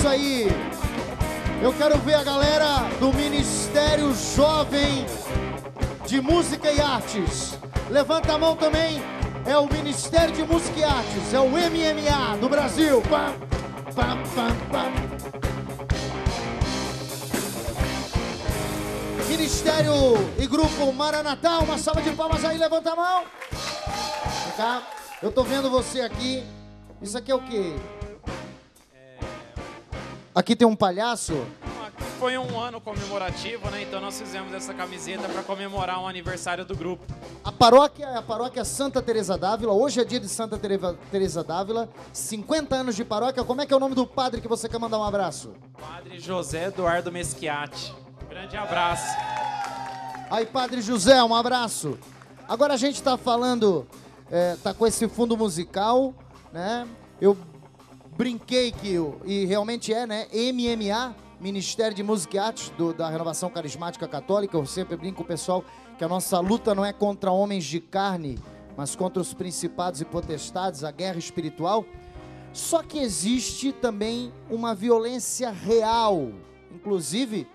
isso aí. Eu quero ver a galera do Ministério Jovem de Música e Artes. Levanta a mão também. É o Ministério de Música e Artes. É o MMA do Brasil. Pam, pam, pam, pam. Ministério e Grupo Maranatá. Uma salva de palmas aí. Levanta a mão. Vem cá. Eu tô vendo você aqui. Isso aqui é o quê? Aqui tem um palhaço? Aqui foi um ano comemorativo, né? Então nós fizemos essa camiseta para comemorar um aniversário do grupo. A paróquia Santa Teresa d'Ávila. Hoje é dia de Santa Teresa d'Ávila. 50 anos de paróquia. Como é que é o nome do padre que você quer mandar um abraço? Padre José Eduardo Meschiati. Grande abraço. Aí, Padre José, um abraço. Agora a gente tá falando, tá com esse fundo musical, né? Eu brinquei e realmente né? MMA, Ministério de Música e Artes da Renovação Carismática Católica. Eu sempre brinco com o pessoal que a nossa luta não é contra homens de carne, mas contra os principados e potestades, a guerra espiritual. Só que existe também uma violência real. Inclusive,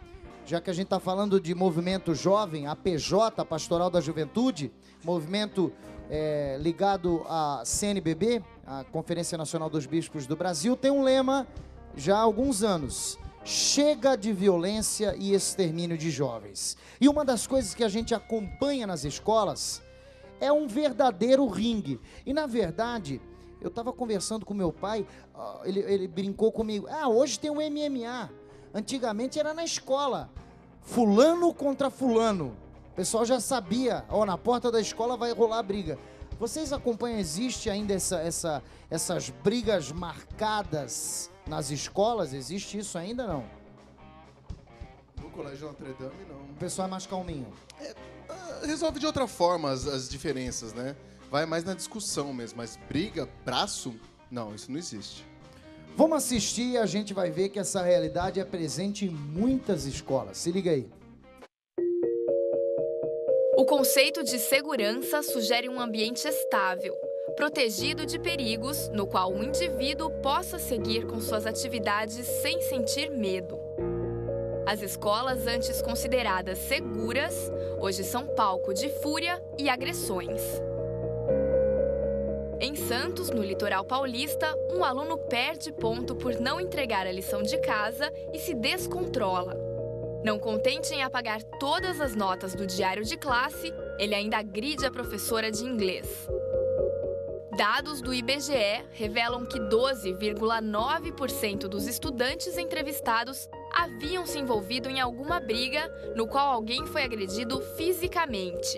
já que a gente está falando de movimento jovem, a PJ, a Pastoral da Juventude, movimento ligado à CNBB, a Conferência Nacional dos Bispos do Brasil, tem um lema já há alguns anos: chega de violência e extermínio de jovens. E uma das coisas que a gente acompanha nas escolas é um verdadeiro ringue. E na verdade, eu estava conversando com meu pai, ele brincou comigo: hoje tem um MMA, antigamente era na escola, fulano contra fulano. O pessoal já sabia, na porta da escola vai rolar briga. Vocês acompanham, existe ainda essas brigas marcadas nas escolas? Existe isso ainda, não? No Colégio Notre Dame, não. O pessoal é mais calminho. Resolve de outra forma as diferenças, né? Vai mais na discussão mesmo, mas briga, braço, não, isso não existe. Vamos assistir e a gente vai ver que essa realidade é presente em muitas escolas. Se liga aí. O conceito de segurança sugere um ambiente estável, protegido de perigos, no qual o indivíduo possa seguir com suas atividades sem sentir medo. As escolas antes consideradas seguras, hoje são palco de fúria e agressões. Em Santos, no litoral paulista, um aluno perde ponto por não entregar a lição de casa e se descontrola. Não contente em apagar todas as notas do diário de classe, ele ainda agride a professora de inglês. Dados do IBGE revelam que 12,9% dos estudantes entrevistados haviam se envolvido em alguma briga no qual alguém foi agredido fisicamente.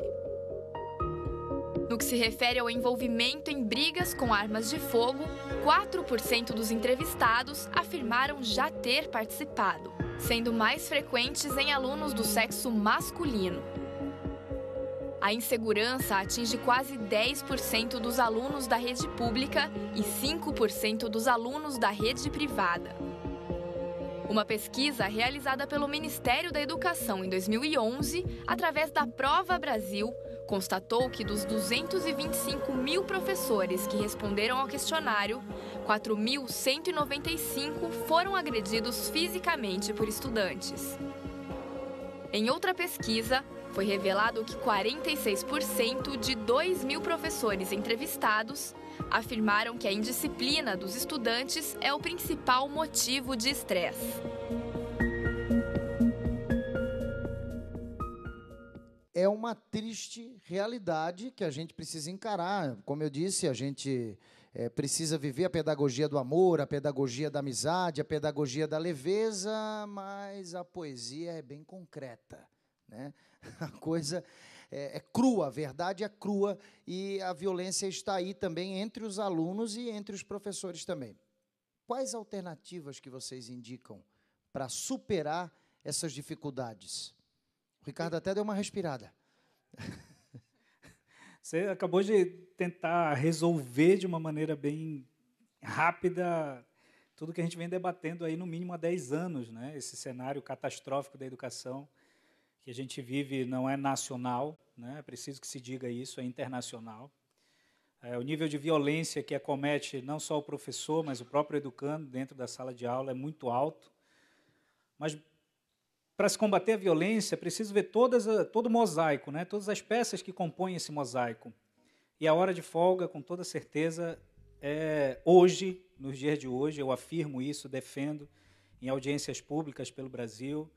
No que se refere ao envolvimento em brigas com armas de fogo, 4% dos entrevistados afirmaram já ter participado, sendo mais frequentes em alunos do sexo masculino. A insegurança atinge quase 10% dos alunos da rede pública e 5% dos alunos da rede privada. Uma pesquisa realizada pelo Ministério da Educação em 2011, através da Prova Brasil, constatou que dos 225 mil professores que responderam ao questionário, 4.195 foram agredidos fisicamente por estudantes. Em outra pesquisa, foi revelado que 46% de 2.000 professores entrevistados afirmaram que a indisciplina dos estudantes é o principal motivo de estresse. É uma triste realidade que a gente precisa encarar. Como eu disse, a gente precisa viver a pedagogia do amor, a pedagogia da amizade, a pedagogia da leveza, mas a poesia é bem concreta, né? A coisa é crua, a verdade é crua, e a violência está aí também entre os alunos e entre os professores também. Quais alternativas que vocês indicam para superar essas dificuldades? O Ricardo até deu uma respirada. Você acabou de tentar resolver de uma maneira bem rápida tudo que a gente vem debatendo aí no mínimo há 10 anos, né? Esse cenário catastrófico da educação que a gente vive não é nacional, né? É preciso que se diga isso, é internacional. O nível de violência que acomete não só o professor, mas o próprio educando dentro da sala de aula é muito alto. Mas, para se combater a violência, é preciso ver todo o mosaico, né? Todas as peças que compõem esse mosaico. E a hora de folga, com toda certeza, hoje, nos dias de hoje, eu afirmo isso, defendo em audiências públicas pelo Brasil.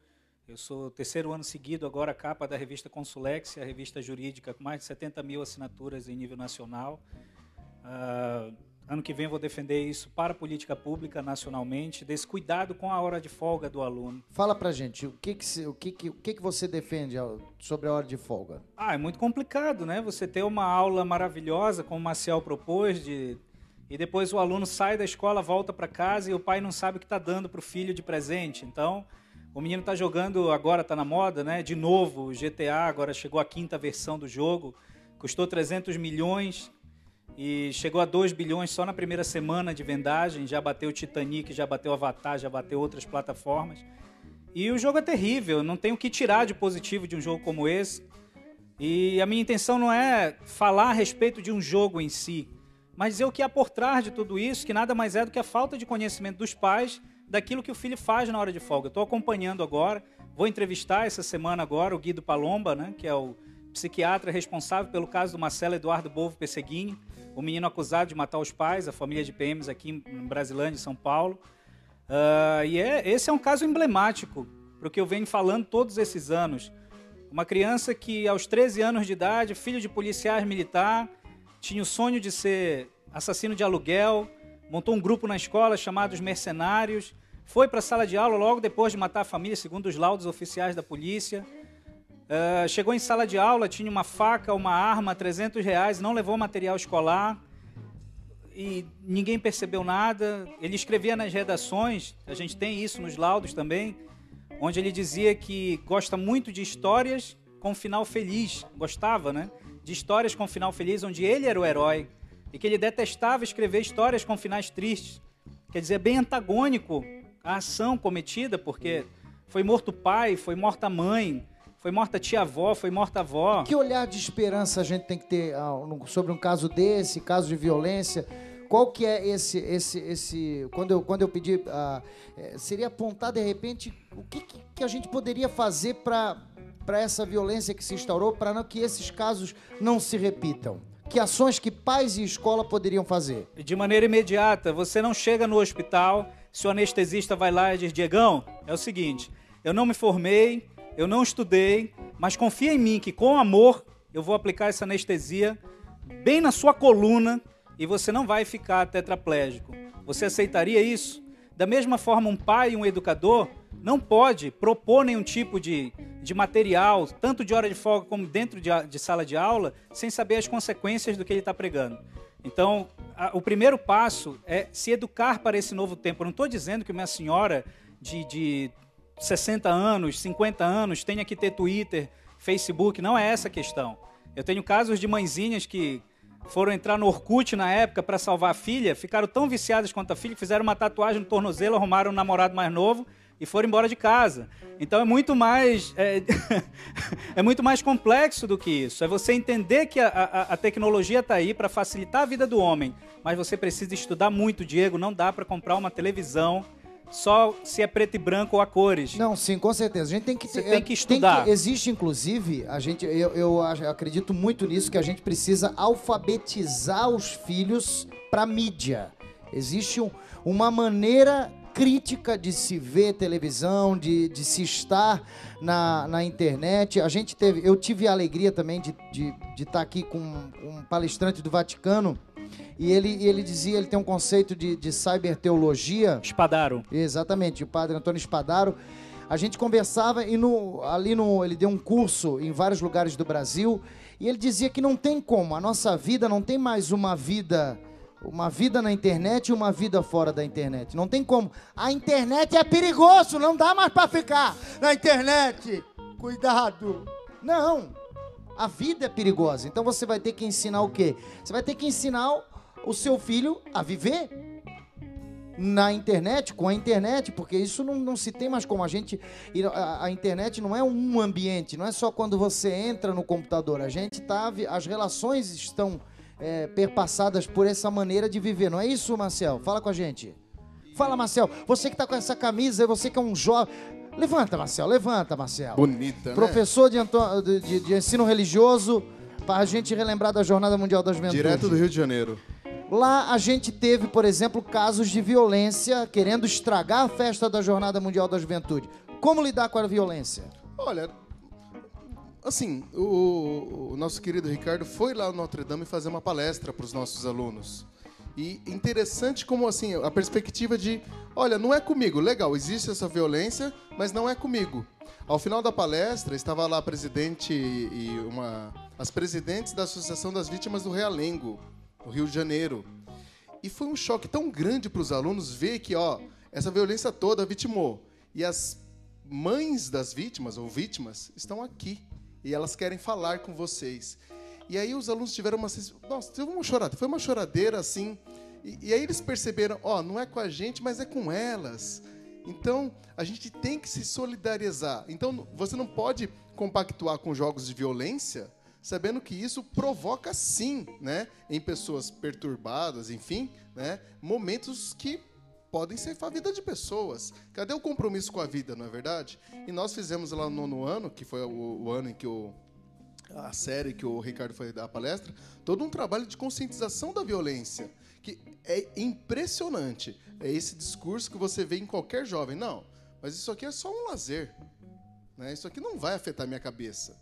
Eu sou o 3º ano seguido, agora a capa da revista Consulex, a revista jurídica com mais de 70 mil assinaturas em nível nacional. Ano que vem eu vou defender isso para a política pública nacionalmente, desse cuidado com a hora de folga do aluno. Fala pra gente, o que você defende sobre a hora de folga? É muito complicado, né? Você ter uma aula maravilhosa, como o Maciel propôs, e depois o aluno sai da escola, volta para casa e o pai não sabe o que está dando para o filho de presente. Então, o menino está jogando, agora está na moda, né? De novo, o GTA, agora chegou a 5ª versão do jogo, custou 300 milhões e chegou a 2 bilhões só na primeira semana de vendagem, já bateu o Titanic, já bateu o Avatar, já bateu outras plataformas. E o jogo é terrível, não tem o que tirar de positivo de um jogo como esse. E a minha intenção não é falar a respeito de um jogo em si, mas dizer o que há por trás de tudo isso, que nada mais é do que a falta de conhecimento dos pais daquilo que o filho faz na hora de folga. Eu estou acompanhando agora, vou entrevistar essa semana agora o Guido Palomba, né, que é o psiquiatra responsável pelo caso do Marcelo Eduardo Bovo Pesseguini, o menino acusado de matar os pais, a família de PMs aqui em Brasilândia, em São Paulo. Esse é um caso emblemático, porque eu venho falando todos esses anos. Uma criança que, aos 13 anos de idade, filho de policiais militar, tinha o sonho de ser assassino de aluguel, montou um grupo na escola chamado Os Mercenários, foi para a sala de aula logo depois de matar a família, segundo os laudos oficiais da polícia. Chegou em sala de aula, tinha uma faca, uma arma, R$300, não levou material escolar e ninguém percebeu nada. Ele escrevia nas redações, a gente tem isso nos laudos também, onde ele dizia que gosta muito de histórias com final feliz, gostava, né? De histórias com final feliz, onde ele era o herói, e que ele detestava escrever histórias com finais tristes. Quer dizer, é bem antagônico a ação cometida, porque foi morto o pai, foi morta a mãe, foi morta a tia-avó, foi morta a avó. Que olhar de esperança a gente tem que ter sobre um caso desse, caso de violência? Qual que é esse quando eu pedi, seria apontar de repente o que a gente poderia fazer para essa violência que se instaurou, para que esses casos não se repitam? Que ações que pais e escola poderiam fazer? De maneira imediata, você não chega no hospital, se o anestesista vai lá e diz: Diegão, é o seguinte, eu não me formei, eu não estudei, mas confia em mim que com amor eu vou aplicar essa anestesia bem na sua coluna e você não vai ficar tetraplégico. Você aceitaria isso? Da mesma forma, um pai e um educador não pode propor nenhum tipo de material, tanto de hora de folga como dentro de sala de aula, sem saber as consequências do que ele está pregando. Então, o primeiro passo é se educar para esse novo tempo. Eu não estou dizendo que uma senhora de 60 anos, 50 anos tenha que ter Twitter, Facebook, não é essa a questão. Eu tenho casos de mãezinhas que foram entrar no Orkut na época para salvar a filha, ficaram tão viciadas quanto a filha, fizeram uma tatuagem no tornozelo, arrumaram um namorado mais novo e foram embora de casa. Então é muito mais é muito mais complexo do que isso. É você entender que a tecnologia está aí para facilitar a vida do homem, mas você precisa estudar muito, Diego. Não dá para comprar uma televisão só se é preto e branco ou a cores. Não, sim, com certeza. A gente tem que Você tem que estudar. Existe, inclusive, eu acredito muito nisso, que a gente precisa alfabetizar os filhos para mídia. Existe uma maneira crítica de se ver televisão, de se estar na internet. Eu tive a alegria também de estar aqui com um palestrante do Vaticano. E ele dizia, ele tem um conceito de cyberteologia. Spadaro. Exatamente, o padre Antônio Spadaro. A gente conversava e ele deu um curso em vários lugares do Brasil e ele dizia que não tem como, a nossa vida não tem mais uma vida na internet e uma vida fora da internet. Não tem como. A internet é perigoso, não dá mais para ficar na internet. Cuidado. Não. A vida é perigosa. Então você vai ter que ensinar o quê? Você vai ter que ensinar o seu filho a viver na internet, com a internet, porque isso não se tem mais como a gente... A internet não é um ambiente, não é só quando você entra no computador. As relações estão perpassadas por essa maneira de viver. Não é isso, Marcel? Fala com a gente. Fala, Marcel. Você que tá com essa camisa, você que é um jovem... Levanta, Marcel. Levanta, Marcel. Bonita, né? Professor de ensino religioso, para a gente relembrar da Jornada Mundial da Juventude. Direto do Rio de Janeiro. Lá a gente teve, por exemplo, casos de violência querendo estragar a festa da Jornada Mundial da Juventude. Como lidar com a violência? Olha, assim, o nosso querido Ricardo foi lá no Notre Dame fazer uma palestra para os nossos alunos. E interessante como, assim, a perspectiva de, olha, não é comigo, legal, existe essa violência, mas não é comigo. Ao final da palestra, estava lá a presidente e as presidentes da Associação das Vítimas do Realengo, no Rio de Janeiro. E foi um choque tão grande para os alunos ver que, essa violência toda vitimou. E as mães das vítimas, ou vítimas, estão aqui. E elas querem falar com vocês. E aí os alunos tiveram nossa, teve uma choradeira, foi uma choradeira assim. E aí eles perceberam, não é com a gente, mas é com elas. Então, a gente tem que se solidarizar. Então, você não pode compactuar com jogos de violência, sabendo que isso provoca, sim, né, em pessoas perturbadas, enfim, né, momentos que podem ser a vida de pessoas. Cadê o compromisso com a vida, não é verdade? E nós fizemos lá no 9º ano, que foi o ano em que a série que o Ricardo foi dar a palestra, todo um trabalho de conscientização da violência, que é impressionante. É esse discurso que você vê em qualquer jovem. Não, mas isso aqui é só um lazer. Né? Isso aqui não vai afetar a minha cabeça.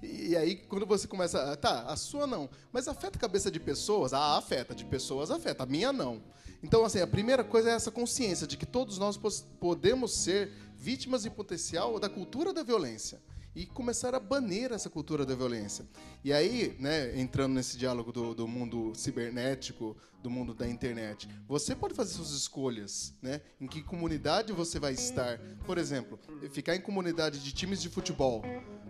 E aí, quando você começa... a sua não. Mas afeta a cabeça de pessoas? Afeta. De pessoas, afeta. A minha não. Então, assim, a primeira coisa é essa consciência de que todos nós podemos ser vítimas em potencial da cultura da violência. E começar a banir essa cultura da violência. E aí, né, entrando nesse diálogo do mundo cibernético, do mundo da internet, você pode fazer suas escolhas, né? Em que comunidade você vai estar. Por exemplo, ficar em comunidade de times de futebol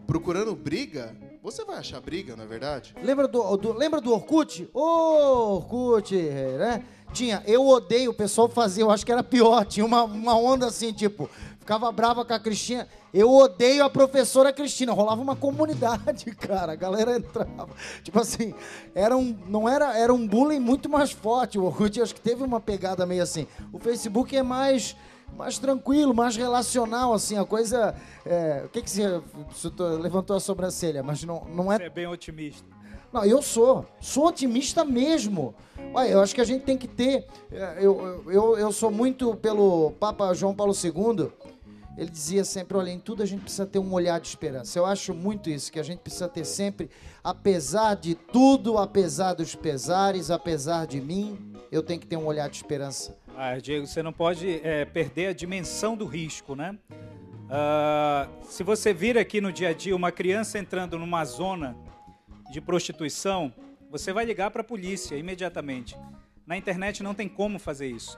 procurando briga, você vai achar briga, não é verdade? Lembra do Orkut? Orkut, né? Tinha, eu odeio, o pessoal fazia, eu acho que era pior, tinha uma onda assim, tipo, ficava brava com a Cristina, eu odeio a professora Cristina, rolava uma comunidade, cara, a galera entrava, tipo assim, era um bullying muito mais forte, o Orkut acho que teve uma pegada meio assim, o Facebook é mais tranquilo, mais relacional, assim, a coisa, o que você levantou a sobrancelha, mas não é... Você é bem otimista. Não, eu sou otimista mesmo. Olha, eu acho que a gente tem que ter... Eu sou muito pelo Papa João Paulo II. Ele dizia sempre, olha, em tudo a gente precisa ter um olhar de esperança. Eu acho muito isso, que a gente precisa ter sempre, apesar de tudo, apesar dos pesares, apesar de mim, eu tenho que ter um olhar de esperança. Diego, você não pode perder a dimensão do risco, né? Se você vir aqui no dia a dia uma criança entrando numa zona de prostituição, você vai ligar para a polícia imediatamente. Na internet não tem como fazer isso.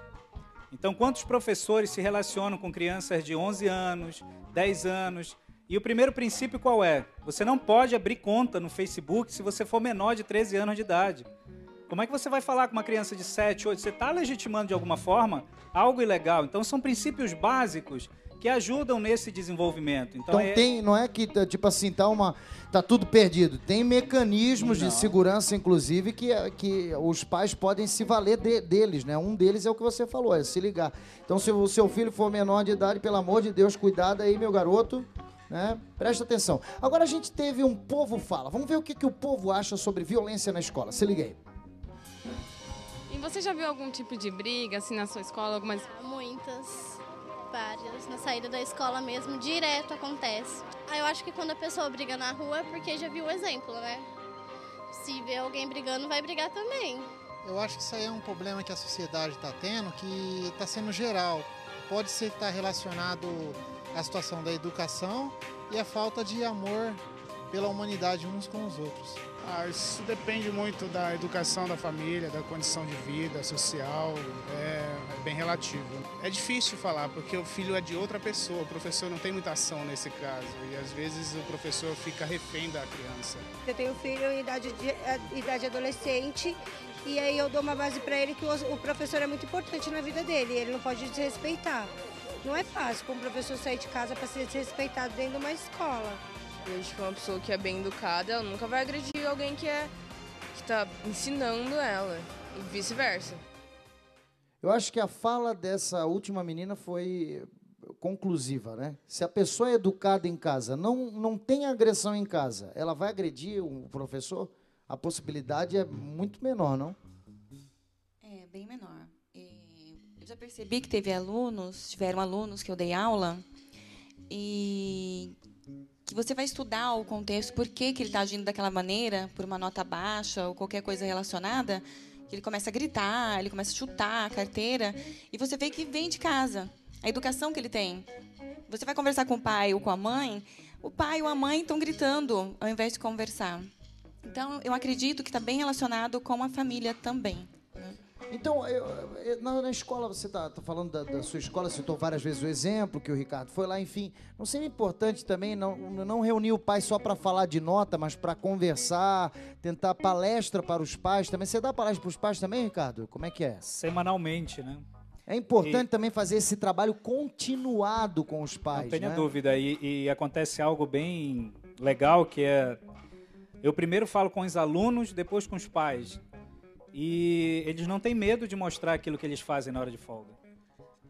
Então, quantos professores se relacionam com crianças de 11 anos, 10 anos? E o primeiro princípio qual é? Você não pode abrir conta no Facebook se você for menor de 13 anos de idade. Como é que você vai falar com uma criança de 7, 8? Você está legitimando de alguma forma algo ilegal. Então, são princípios básicos que ajudam nesse desenvolvimento. Então não é que, tipo assim, tá tudo perdido. Tem mecanismos de segurança, inclusive, que os pais podem se valer deles, né? Um deles é o que você falou, é se ligar. Então, se o seu filho for menor de idade, pelo amor de Deus, cuidado aí, meu garoto, né? Presta atenção. Agora a gente teve um Povo Fala. Vamos ver o que o povo acha sobre violência na escola. Se liga aí. E você já viu algum tipo de briga, assim, na sua escola? Algumas... Muitas. Várias. Na saída da escola mesmo, direto acontece. Eu acho que quando a pessoa briga na rua é porque já viu o exemplo, né? Se vê alguém brigando, vai brigar também. Eu acho que isso aí é um problema que a sociedade está tendo, que está sendo geral. Pode ser que está relacionado à situação da educação e a falta de amor pela humanidade uns com os outros. Isso depende muito da educação da família, da condição de vida social, é bem relativo. É difícil falar, porque o filho é de outra pessoa, o professor não tem muita ação nesse caso, e às vezes o professor fica refém da criança. Eu tenho um filho em idade adolescente, e aí eu dou uma base para ele que o professor é muito importante na vida dele, ele não pode desrespeitar. Não é fácil para um professor sair de casa para ser desrespeitado dentro de uma escola. Eu acho que uma pessoa que é bem educada, ela nunca vai agredir alguém que que está ensinando ela e vice-versa. Eu acho que a fala dessa última menina foi conclusiva, né? Se a pessoa é educada em casa, não tem agressão em casa, ela vai agredir o professor? A possibilidade é muito menor, não? É, bem menor. Eu já percebi que tiveram alunos que eu dei aula, e que você vai estudar o contexto, por que ele está agindo daquela maneira, por uma nota baixa ou qualquer coisa relacionada, que ele começa a gritar, ele começa a chutar a carteira, e você vê que vem de casa, a educação que ele tem. Você vai conversar com o pai ou com a mãe, o pai ou a mãe estão gritando ao invés de conversar. Então, eu acredito que está bem relacionado com a família também. Então, na escola, você está falando da sua escola, citou várias vezes o exemplo que o Ricardo foi lá, enfim. Não seria importante também não reunir o pai só para falar de nota, mas para conversar, tentar palestra para os pais também? Você dá palestra para os pais também, Ricardo? Como é que é? Semanalmente, né? É importante também fazer esse trabalho continuado com os pais, não tenha né? dúvida. E acontece algo bem legal, que é... Eu primeiro falo com os alunos, depois com os pais. E eles não têm medo de mostrar aquilo que eles fazem na hora de folga.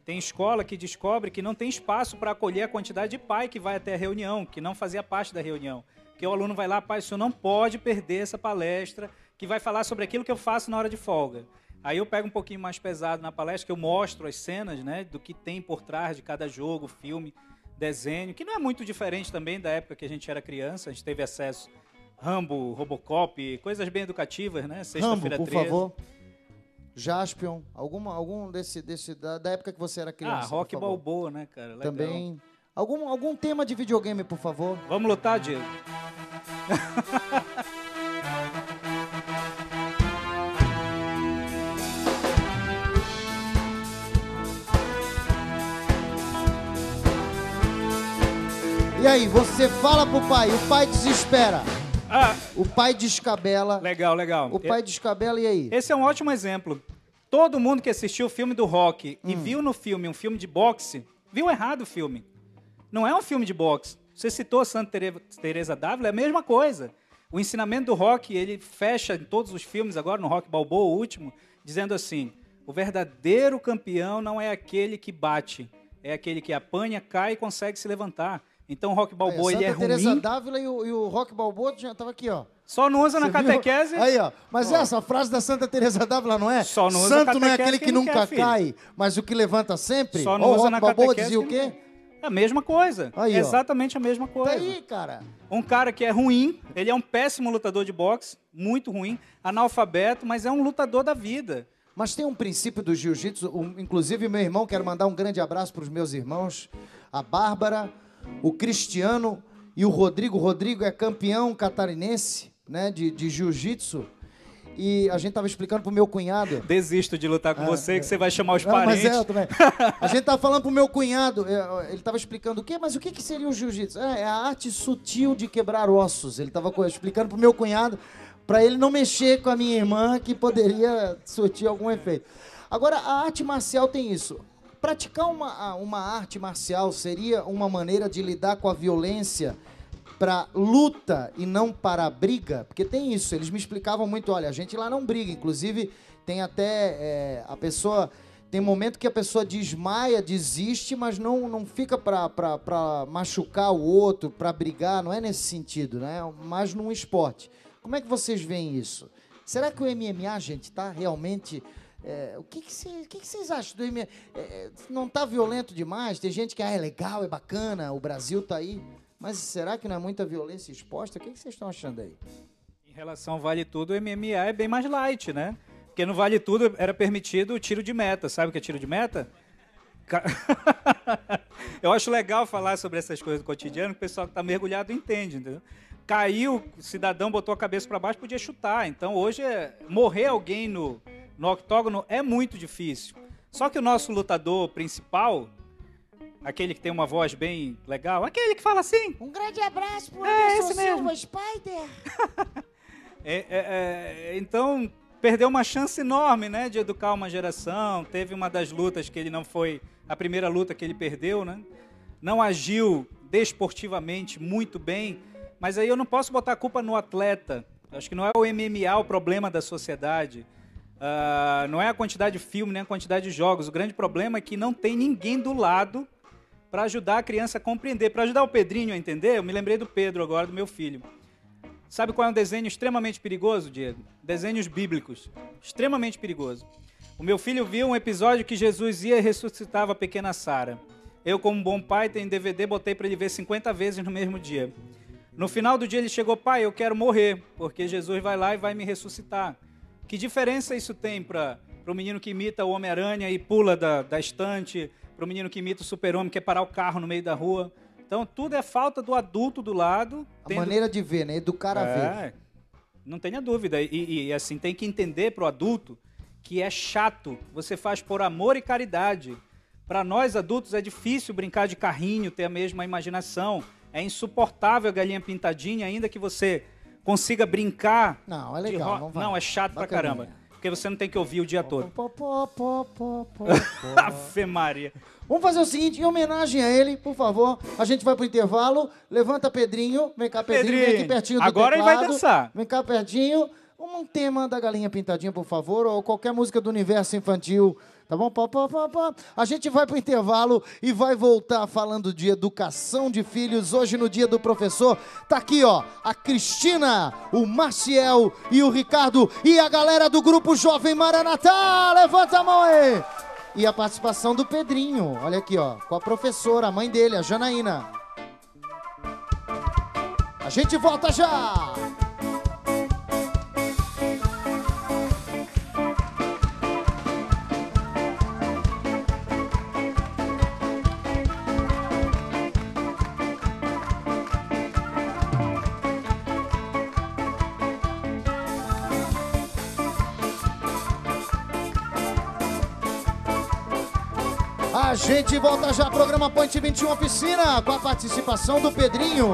Tem escola que descobre que não tem espaço para acolher a quantidade de pai que vai até a reunião, que não fazia parte da reunião. Porque o aluno vai lá, pai, o senhor não pode perder essa palestra que vai falar sobre aquilo que eu faço na hora de folga. Aí eu pego um pouquinho mais pesado na palestra, que eu mostro as cenas, né, do que tem por trás de cada jogo, filme, desenho, que não é muito diferente também da época que a gente era criança, a gente teve acesso Rambo, Robocop, coisas bem educativas, né? Sexta-feira 13. Rambo, por favor. Jaspion, algum desse da época que você era criança. Rock Balboa, né, cara? Legal. Também. Algum tema de videogame, por favor. Vamos lutar, Diego. E aí, você fala pro pai, o pai desespera. O pai descabela. Legal. O pai descabela, e aí? Esse é um ótimo exemplo. Todo mundo que assistiu o filme do Rock e viu no filme um filme de boxe, viu errado o filme. Não é um filme de boxe. Você citou Santa Teresa d'Ávila, é a mesma coisa. O ensinamento do Rock, ele fecha em todos os filmes, agora no Rock Balboa, o último, dizendo assim, o verdadeiro campeão não é aquele que bate, é aquele que apanha, cai e consegue se levantar. Então o Rock Balboa, ele é ruim. Santa Teresa d'Ávila e o Rock Balboa já tava aqui, ó. Só não usa na catequese. Aí, ó. Mas essa frase da Santa Teresa d'Ávila não é? Só não usa Santo não é aquele que nunca cai, mas o que levanta sempre? Só não usa na catequese. O Rock Balboa dizia o quê? A mesma coisa. Aí, exatamente a mesma coisa. Tá aí, cara. Um cara que é ruim, ele é um péssimo lutador de boxe, muito ruim, analfabeto, mas é um lutador da vida. Mas tem um princípio do jiu-jitsu, inclusive meu irmão, quero mandar um grande abraço para os meus irmãos, a Bárbara, o Cristiano e o Rodrigo. O Rodrigo é campeão catarinense, né, de jiu-jitsu. E a gente tava explicando pro meu cunhado... Desisto de lutar com você, que você vai chamar os parentes. Mas eu também. A gente tava falando pro meu cunhado, ele tava explicando o quê? Mas o que seria o jiu-jitsu? É a arte sutil de quebrar ossos. Ele tava explicando pro meu cunhado, para ele não mexer com a minha irmã, que poderia surtir algum efeito. Agora, a arte marcial tem isso. Praticar uma arte marcial seria uma maneira de lidar com a violência para luta e não para a briga? Porque tem isso, eles me explicavam muito, olha, a gente lá não briga, inclusive tem até a pessoa, tem momento que a pessoa desmaia, desiste, mas não fica para machucar o outro, para brigar, não é nesse sentido, né? Mas num esporte. Como é que vocês veem isso? Será que o MMA, gente, tá realmente... o que vocês acham do MMA? Não tá violento demais? Tem gente que é legal, é bacana, o Brasil tá aí. Mas será que não é muita violência exposta? O que vocês estão achando aí? Em relação ao Vale Tudo, o MMA é bem mais light, né? Porque no Vale Tudo era permitido o tiro de meta. Sabe o que é tiro de meta? Eu acho legal falar sobre essas coisas do cotidiano, que o pessoal que está mergulhado entende, entendeu? Caiu, o cidadão botou a cabeça para baixo, podia chutar. Então hoje, morrer alguém no octógono é muito difícil. Só que o nosso lutador principal... Aquele que tem uma voz bem legal. Aquele que fala assim. Um grande abraço pro Anderson Silva, Spider. Então, perdeu uma chance enorme, né, de educar uma geração. Teve uma das lutas que ele não foi... A primeira luta que ele perdeu, né? Não agiu desportivamente muito bem. Mas aí eu não posso botar a culpa no atleta. Acho que não é o MMA o problema da sociedade. Não é a quantidade de filme, nem a quantidade de jogos. O grande problema é que não tem ninguém do lado para ajudar a criança a compreender. Para ajudar o Pedrinho a entender, eu me lembrei do Pedro agora, do meu filho. Sabe qual é um desenho extremamente perigoso, Diego? Desenhos bíblicos. Extremamente perigoso. O meu filho viu um episódio que Jesus ia e ressuscitava a pequena Sara. Eu, como um bom pai, tenho DVD, botei para ele ver 50 vezes no mesmo dia. No final do dia ele chegou, pai, eu quero morrer, porque Jesus vai lá e vai me ressuscitar. Que diferença isso tem para o menino que imita o Homem-Aranha e pula da estante, para o menino que imita o Super-Homem, que quer parar o carro no meio da rua? Então, tudo é falta do adulto do lado. A maneira de ver, né? Educar a ver. Não tenha dúvida. E assim, tem que entender para o adulto que é chato. Você faz por amor e caridade. Para nós adultos é difícil brincar de carrinho, ter a mesma imaginação. É insuportável a galinha pintadinha, ainda que você consiga brincar. Não, é legal. Não, é chato pra caramba. Porque você não tem que ouvir o dia todo. Ave Maria. Vamos fazer o seguinte, em homenagem a ele, por favor, a gente vai pro intervalo. Levanta, Pedrinho. Vem cá, Pedrinho. Vem aqui pertinho do agora teclado. Ele vai dançar. Vem cá pertinho. Um tema da Galinha Pintadinha, por favor, ou qualquer música do universo infantil. Tá bom? A gente vai pro intervalo e vai voltar falando de educação de filhos. Hoje, no Dia do Professor, tá aqui, ó, a Cristina, o Maciel e o Ricardo e a galera do Grupo Jovem Maranatá. Levanta a mão aí! E a participação do Pedrinho, olha aqui, ó, com a professora, a mãe dele, a Janaína. A gente volta já! A gente volta já, programa Point 21 Oficina, com a participação do Pedrinho.